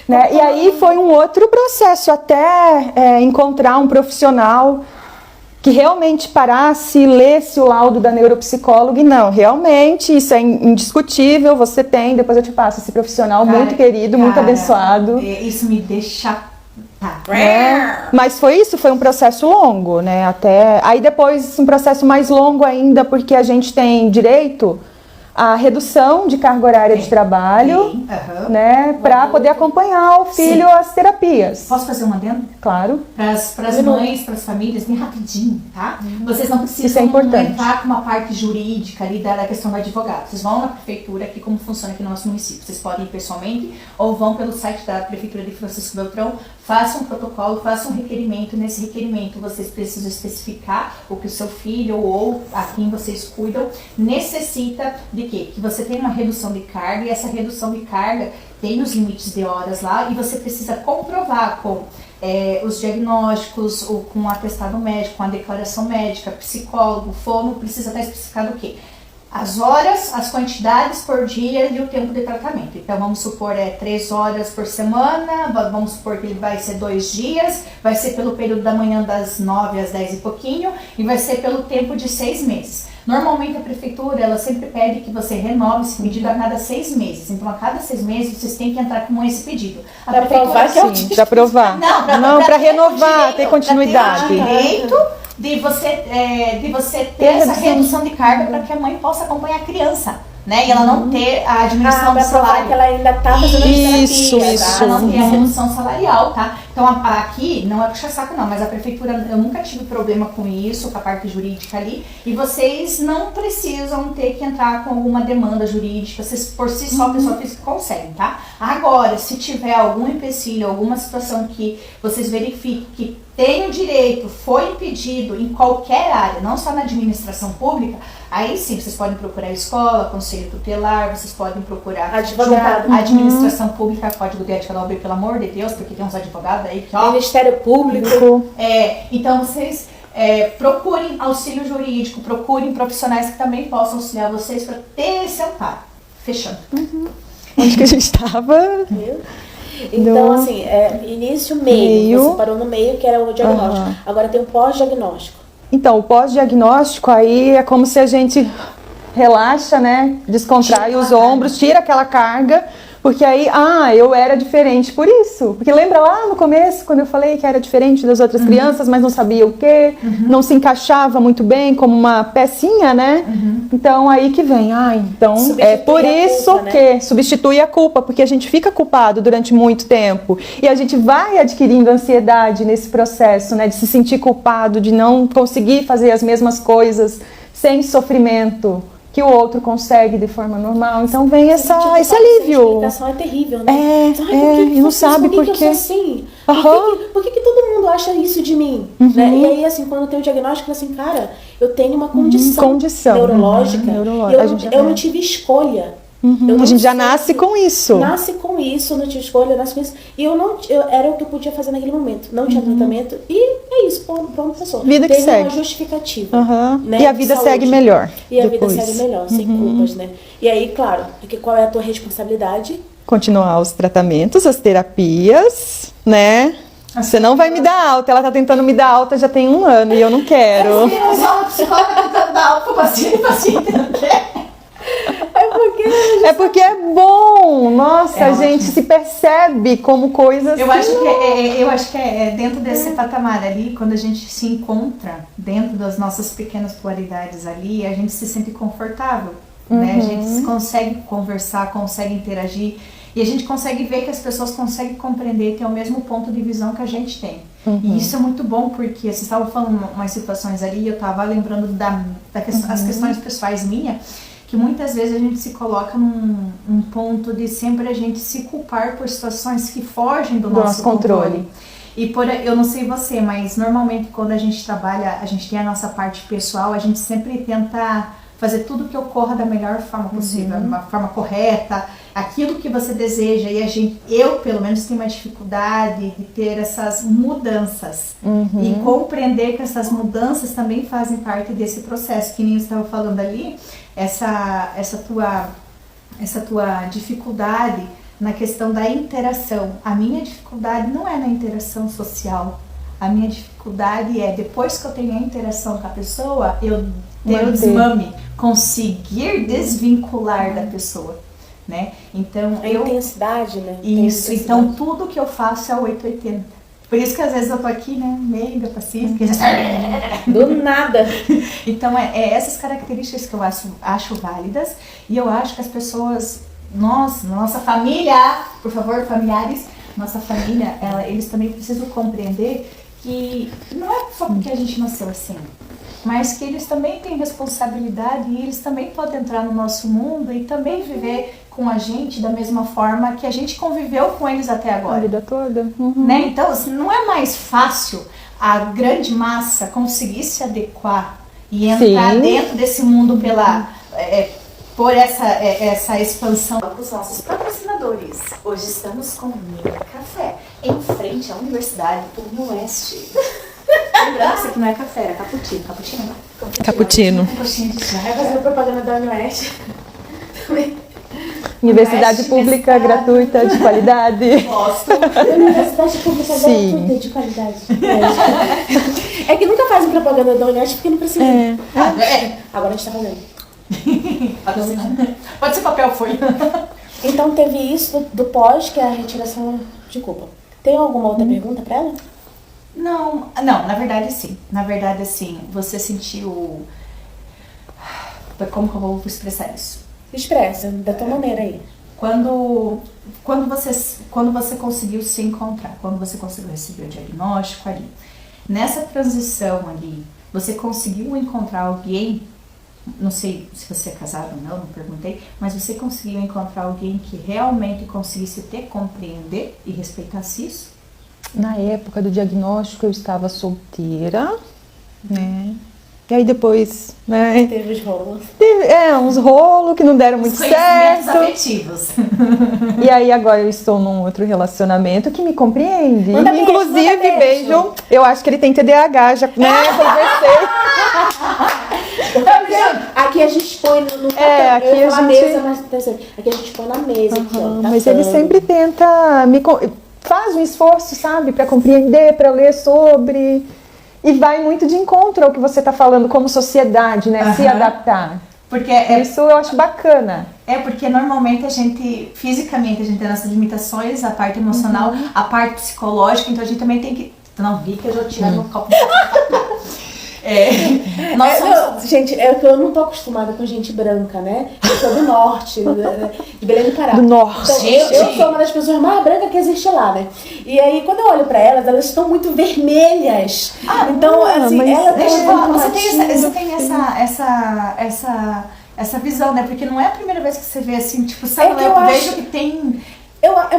Né? E aí foi um outro processo, até encontrar um profissional que realmente parasse e lesse o laudo da neuropsicóloga. E não, realmente, isso é indiscutível, você tem, depois eu te passo esse profissional muito querido, muito abençoado.
Isso me deixa...
Mas foi um processo longo, né? Aí depois um processo mais longo ainda, porque a gente tem direito à redução de carga horária de trabalho, né? Para poder acompanhar o filho às terapias.
Posso fazer um adendo?
Claro.
Para as mães, para as famílias, bem rapidinho, tá? Vocês não precisam
Isso é importante.
entrar com uma parte jurídica ali da questão do advogado. Vocês vão na prefeitura, aqui como funciona aqui no nosso município. Vocês podem ir pessoalmente ou vão pelo site da Prefeitura de Francisco Beltrão, façam um protocolo, façam um requerimento. Nesse requerimento vocês precisam especificar o que o seu filho ou a quem vocês cuidam necessita de quê? Que você tenha uma redução de carga, e essa redução de carga tem os limites de horas lá, e você precisa comprovar com os diagnósticos, ou com um atestado médico, com a declaração médica, psicólogo, fono, precisa estar especificado o quê? As horas, as quantidades por dia e o tempo de tratamento. Então, vamos supor, 3 horas por semana, vamos supor que ele vai ser 2 dias, vai ser pelo período da manhã das 9 às 10 e pouquinho, e vai ser pelo tempo de 6 meses. Normalmente a prefeitura, ela sempre pede que você renove esse pedido a cada 6 meses. Então, a cada 6 meses, vocês têm que entrar com esse pedido.
Para provar que é o
para provar.
Não,
para renovar, ter continuidade.
Pra ter direito de você ter essa redução de carga para que a mãe possa acompanhar a criança, né? E ela não ter a administração do salário.
Que ela ainda está fazendo
isso,
terapia,
isso.
tá?
Ela não tem a redução salarial, tá? Então aqui não é puxar saco não, mas a prefeitura, eu nunca tive problema com isso, com a parte jurídica ali, e vocês não precisam ter que entrar com alguma demanda jurídica, vocês por si só, pessoa física, conseguem, tá? Agora, se tiver algum empecilho, alguma situação que vocês verifiquem que tem o direito, foi impedido em qualquer área, não só na administração pública, aí sim, vocês podem procurar a escola, conselho tutelar, vocês podem procurar
advogado,
a administração pública, código de ética da OAB, pelo amor de Deus, porque tem uns advogados aí que, ó...
Ministério Público.
Então vocês procurem auxílio jurídico, procurem profissionais que também possam auxiliar vocês para ter esse amparo. Fechando.
Onde que a gente estava?
Então, assim, início, meio. Você parou no meio, que era o diagnóstico. Agora tem o pós-diagnóstico.
Então, o pós-diagnóstico aí é como se a gente relaxa, né? Descontrai os ombros, tira aquela carga, porque aí, eu era diferente por isso. Porque lembra lá no começo, quando eu falei que era diferente das outras crianças, mas não sabia o quê, não se encaixava muito bem como uma pecinha, né? Então, aí que vem, então é por isso culpa, que né? Substitui a culpa, porque a gente fica culpado durante muito tempo. E a gente vai adquirindo ansiedade nesse processo, né? De se sentir culpado, de não conseguir fazer as mesmas coisas sem sofrimento que o outro consegue de forma normal. Então vem esse alívio.
A explicação é terrível, né?
E não sabe por quê.
Eu sou assim? Por que todo mundo acha isso de mim? Né? E aí, assim, quando tem o diagnóstico, assim, cara, eu tenho uma condição neurológica. Eu não tive escolha.
A gente já nasce com isso.
Nasce com isso, não tinha escolha, nasce com isso. E eu era o que eu podia fazer naquele momento. Não tinha tratamento. E é isso, pronto, pessoa.
Vida que
Teve
segue.
uma justificativa.
Né? E a vida segue melhor.
E a vida segue melhor, sem culpas, né? E aí, claro, porque qual é a tua responsabilidade?
Continuar os tratamentos, as terapias, né? Você não vai me dar alta, ela tá tentando me dar alta já tem 1 ano e eu não quero.
Uma psicóloga tentando dar alta pro paciente não quer.
É porque é bom. Nossa, a gente se percebe como coisas.
Eu acho que é dentro desse patamar ali, quando a gente se encontra dentro das nossas pequenas polaridades ali, a gente se sente confortável, né? A gente consegue conversar, consegue interagir e a gente consegue ver que as pessoas conseguem compreender, ter o mesmo ponto de visão que a gente tem. E isso é muito bom, porque vocês estavam falando umas situações ali, eu estava lembrando das questões pessoais minhas. que muitas vezes a gente se coloca num ponto de sempre a gente se culpar por situações que fogem do nosso controle. E eu não sei você, mas normalmente quando a gente trabalha, a gente tem a nossa parte pessoal, a gente sempre tenta fazer tudo que ocorra da melhor forma possível, de uma forma correta, aquilo que você deseja. E eu pelo menos tenho uma dificuldade de ter essas mudanças e compreender que essas mudanças também fazem parte desse processo, que nem você estava falando ali, essa tua dificuldade na questão da interação. A minha dificuldade não é na interação social. A minha dificuldade é, depois que eu tenho a interação com a pessoa, eu ter o desmame, conseguir desvincular da pessoa, né? Então,
a intensidade, né?
Isso, então tudo que eu faço é 880. Por isso que às vezes eu tô aqui, né, meiga, pacífica,
do nada.
Então, é essas características que eu acho válidas, e eu acho que as pessoas, nossa família, por favor, familiares, nossa família, eles também precisam compreender que não é só porque a gente nasceu assim, mas que eles também têm responsabilidade e eles também podem entrar no nosso mundo e também viver com a gente da mesma forma que a gente conviveu com eles até agora.
A vida toda.
Né? Então, assim, não é mais fácil a grande massa conseguir se adequar e entrar dentro desse mundo por essa expansão. Os nossos patrocinadores. Hoje estamos com o Mila Café, em frente à Universidade do Oeste. Lembrando que isso aqui não é café, é cappuccino.
Cappuccino.
Vai fazer propaganda da Oeste.
Universidade pública, gratuita, de qualidade.
Gosto.
Universidade pública gratuita, de qualidade. É que nunca fazem propaganda da Oeste porque não precisa. Agora a gente tá fazendo.
Pode ser papel folha.
Então teve isso do pós, que é a retiração de culpa. Tem alguma outra pergunta pra ela?
Não, na verdade sim. Na verdade, assim, você sentiu... Como que eu vou expressar isso?
Expressa, da tua maneira aí.
Quando você conseguiu se encontrar, quando você conseguiu receber o diagnóstico ali, nessa transição ali, você conseguiu encontrar alguém, não sei se você é casado ou não perguntei, mas você conseguiu encontrar alguém que realmente conseguisse te compreender e respeitasse isso?
Na época do diagnóstico eu estava solteira, né? E aí depois, né?
Teve os rolos.
Uns rolos que não deram muito certo.
Afetivos.
E aí agora eu estou num outro relacionamento que me compreende. Inclusive, beijo. Eu acho que ele tem TDAH, já, né? Conversei.
Aqui a gente põe no
aqui a gente...
mesa, mas aqui a gente põe na mesa. Aqui, ó,
mas ele sempre tenta faz um esforço, sabe, para compreender, para ler sobre, e vai muito de encontro ao que você está falando como sociedade, né, se adaptar.
Porque
isso eu acho bacana.
Porque normalmente fisicamente a gente tem nossas limitações, a parte emocional, a parte psicológica, então a gente também tem que... Não, vi que eu já tirei no copo.
Gente, é que eu não tô acostumada com gente branca, né? Eu sou do norte, de Belém do Pará.
Do norte.
Então, eu sou uma das pessoas mais brancas que existe lá, né? E aí, quando eu olho pra elas estão muito vermelhas. Então, assim,
você tem essa visão, né? Porque não é a primeira vez que você vê assim, tipo, sabe? Eu vejo que tem...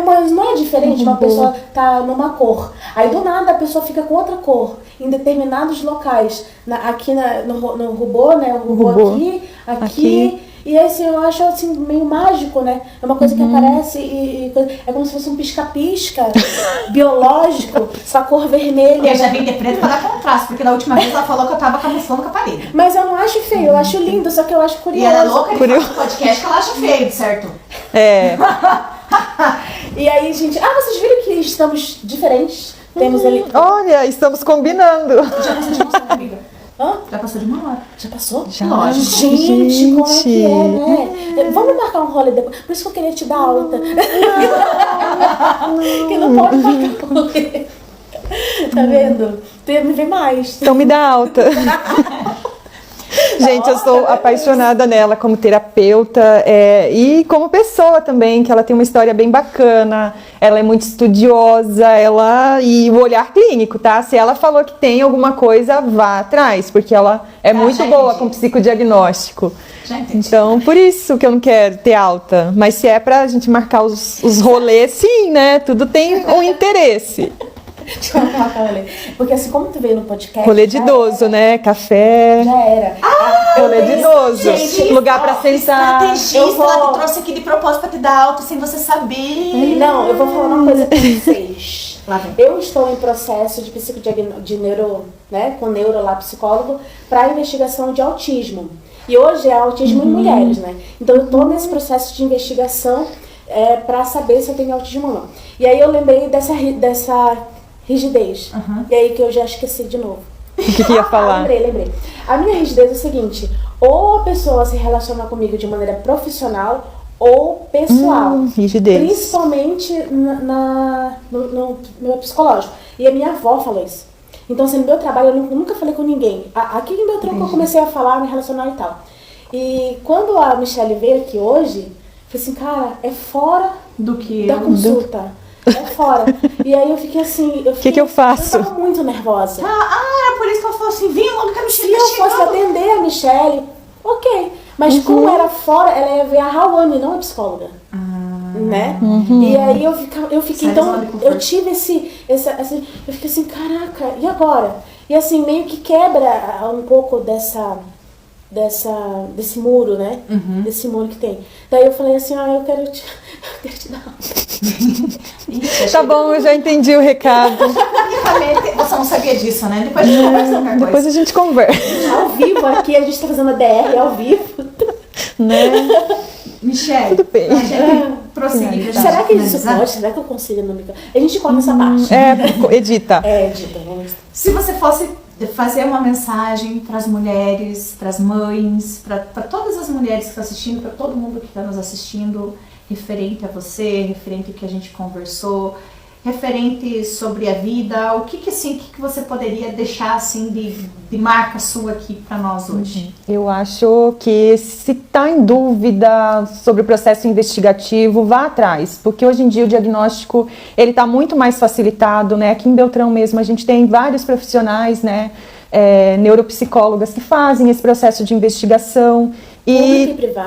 Mas não é diferente uma pessoa tá numa cor, aí do nada a pessoa fica com outra cor em determinados locais, aqui no Rubô, né, o Rubô aqui, e assim, eu acho assim, meio mágico, né, é uma coisa que aparece e é como se fosse um pisca-pisca biológico, com a cor vermelha.
Eu já vim de preto pra dar contraste, porque da última vez ela falou que eu tava camuflando com a parede.
Mas eu não acho feio, eu acho lindo, só que eu acho curioso.
E ela é louca de fazer um podcast que ela acha feio, certo?
E aí, gente, vocês viram que estamos diferentes? Temos ali...
Olha, estamos combinando.
Já passou de uma hora, amiga? Já passou de uma hora.
Já passou?
Já.
Lógico.
Gente, como é que é, né? Vamos marcar um rolê depois. Por isso que eu queria te dar alta. Que não pode marcar rolê. Tá vendo? Tu ia me ver mais.
Então me dá alta. Gente, eu sou apaixonada nela como terapeuta e como pessoa também, que ela tem uma história bem bacana, ela é muito estudiosa, e o olhar clínico, tá? Se ela falou que tem alguma coisa, vá atrás, porque ela é muito boa com psicodiagnóstico. Então, por isso que eu não quero ter alta. Mas se é pra gente marcar os rolês, sim, né? Tudo tem um interesse.
Deixa eu colocar o rolê. Porque assim, como tu veio no podcast...
Rolê de idoso, né? Café.
Já era.
Rolê de idoso.
Gente,
lugar pra sentar.
Estrategista, ela te trouxe aqui de propósito pra te dar alta sem você saber.
Não, eu vou falar uma coisa pra vocês.
Lá vem.
Eu estou em processo de com neuro lá, psicólogo, para investigação de autismo. E hoje é autismo em mulheres, né? Então eu estou nesse processo de investigação para saber se eu tenho autismo ou não. E aí eu lembrei dessa rigidez. E aí que eu já esqueci de novo.
O que ia falar?
Lembrei. A minha rigidez é o seguinte: ou a pessoa se relaciona comigo de maneira profissional ou pessoal.
Rigidez.
Principalmente no meu psicológico. E a minha avó falou isso. Então, assim, no meu trabalho eu nunca falei com ninguém. Aqui no meu trampo eu comecei a falar, me relacionar e tal. E quando a Michelle veio aqui hoje, eu falei assim, cara, é fora da consulta. É fora. E aí eu fiquei assim...
O que eu faço?
Eu tava muito nervosa.
Era por isso que eu falei assim, vem logo que a Michelle
Se eu fosse atender a Michelle, ok. Mas como era fora, ela ia ver a Rawane, não a psicóloga. Né? E aí eu fiquei, então, eu tive eu fiquei assim, caraca, e agora? E assim, meio que quebra um pouco desse muro, né? Desse muro que tem. Daí eu falei assim, eu quero te dar.
Tá bom, eu já entendi o recado.
Você não sabia disso, né? Depois a gente conversa qualquer
Depois
coisa.
a gente conversa.
Ao vivo aqui, a gente tá fazendo a DR ao vivo.
Né?
Michelle,
Tudo bem.
a gente prosseguir.
Será que isso pode? Será que eu consigo no microfone? A gente corta essa parte.
Edita.
Edita, né?
Se você fosse fazer uma mensagem para as mulheres, para as mães, para todas as mulheres que estão assistindo, para todo mundo que está nos assistindo, referente a você, referente ao que a gente conversou, referente sobre a vida, o que você poderia deixar assim de marca sua aqui para nós hoje?
Eu acho que se está em dúvida sobre o processo investigativo, vá atrás, porque hoje em dia o diagnóstico ele está muito mais facilitado, né? Aqui em Beltrão mesmo a gente tem vários profissionais, né? Neuropsicólogas que fazem esse processo de investigação.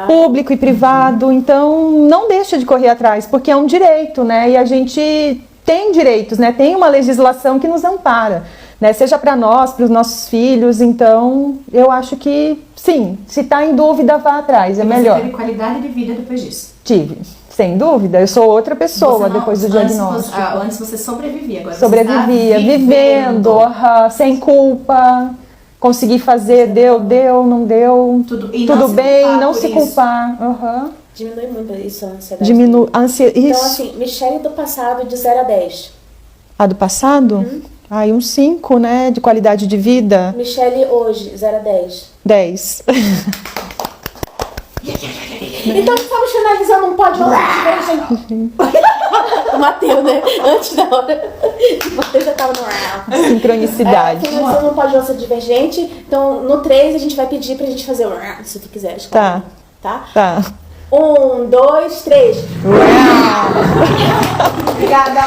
Público e privado. Então não deixa de correr atrás, porque é um direito, né? E a gente tem direitos, né? Tem uma legislação que nos ampara, né? Seja para nós, para os nossos filhos. Então, eu acho que sim, se está em dúvida, vá atrás, é melhor.
Você teve qualidade de vida depois disso?
Tive, sem dúvida. Eu sou outra pessoa depois do diagnóstico.
Antes você sobrevivia, agora
sobrevivia,
você está
vivendo, sem culpa. Consegui fazer, deu, não deu. Tudo bem, não se culpar.
Diminui muito isso, a ansiedade. Então, assim, Michelle do passado de 0 a 10.
A do passado? Um 5, né? De qualidade de vida.
Michelle hoje, 0 a 10.
10.
Então estamos finalizando um pódio divergente. O Matheus, né? Antes da hora. O Matheus já tava no
sincronicidade.
Finalizando um pódio divergente. Então, no 3 a gente vai pedir pra gente fazer o se tu quiseres.
Tá.
Tá? 1, 2, 3.
Obrigada!